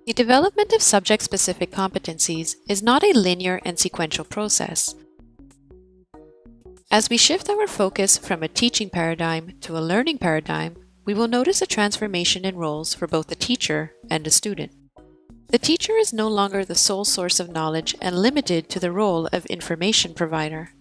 The development of subject-specific competencies is not a linear and sequential process. As we shift our focus from a teaching paradigm to a learning paradigm, we will notice a transformation in roles for both the teacher and the student. The teacher is no longer the sole source of knowledge and limited to the role of information provider,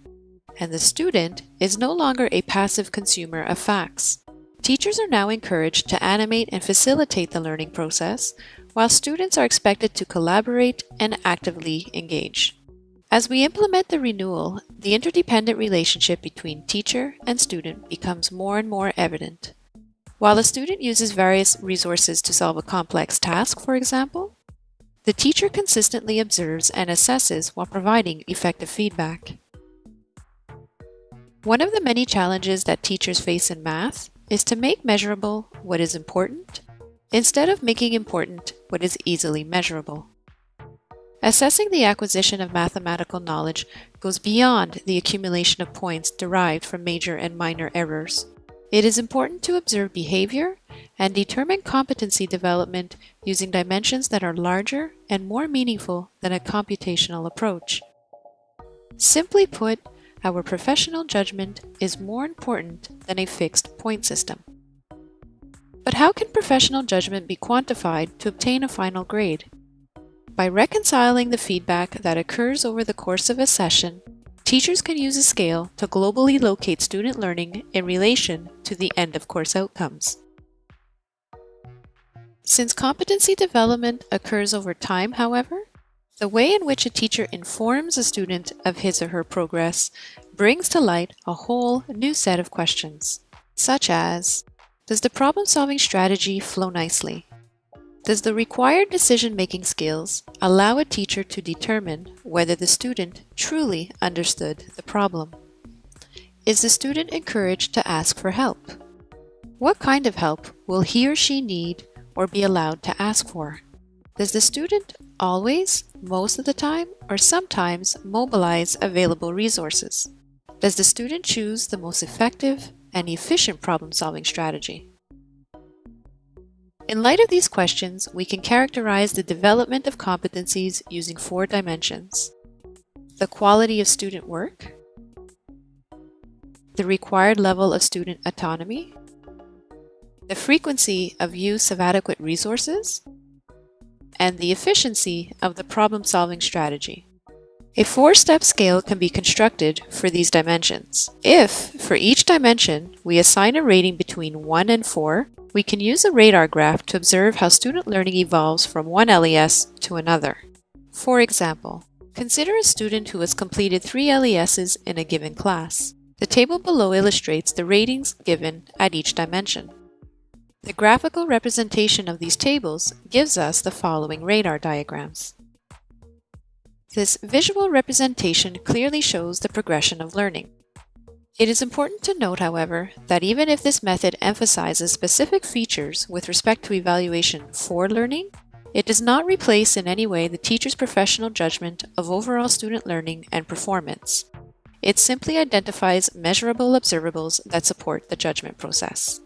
and the student is no longer a passive consumer of facts. Teachers are now encouraged to animate and facilitate the learning process, while students are expected to collaborate and actively engage. As we implement the renewal, the interdependent relationship between teacher and student becomes more and more evident. While a student uses various resources to solve a complex task, for example, the teacher consistently observes and assesses while providing effective feedback. One of the many challenges that teachers face in math is to make measurable what is important, instead of making important what is easily measurable. Assessing the acquisition of mathematical knowledge goes beyond the accumulation of points derived from major and minor errors. It is important to observe behavior and determine competency development using dimensions that are larger and more meaningful than a computational approach. Simply put, our professional judgment is more important than a fixed point system. But how can professional judgment be quantified to obtain a final grade? By reconciling the feedback that occurs over the course of a session, teachers can use a scale to globally locate student learning in relation to the end-of-course outcomes. Since competency development occurs over time, however, the way in which a teacher informs a student of his or her progress brings to light a whole new set of questions, such as: does the problem-solving strategy flow nicely? Does the required decision-making skills allow a teacher to determine whether the student truly understood the problem? Is the student encouraged to ask for help? What kind of help will he or she need or be allowed to ask for? Does the student always, most of the time, or sometimes mobilize available resources? Does the student choose the most effective and efficient problem-solving strategy? In light of these questions, we can characterize the development of competencies using 4 dimensions: the quality of student work, the required level of student autonomy, the frequency of use of adequate resources, and the efficiency of the problem-solving strategy. A 4-step scale can be constructed for these dimensions. If, for each dimension, we assign a rating between 1 and 4, we can use a radar graph to observe how student learning evolves from one LES to another. For example, consider a student who has completed 3 LESs in a given class. The table below illustrates the ratings given at each dimension. The graphical representation of these tables gives us the following radar diagrams. This visual representation clearly shows the progression of learning. It is important to note, however, that even if this method emphasizes specific features with respect to evaluation for learning, it does not replace in any way the teacher's professional judgment of overall student learning and performance. It simply identifies measurable observables that support the judgment process.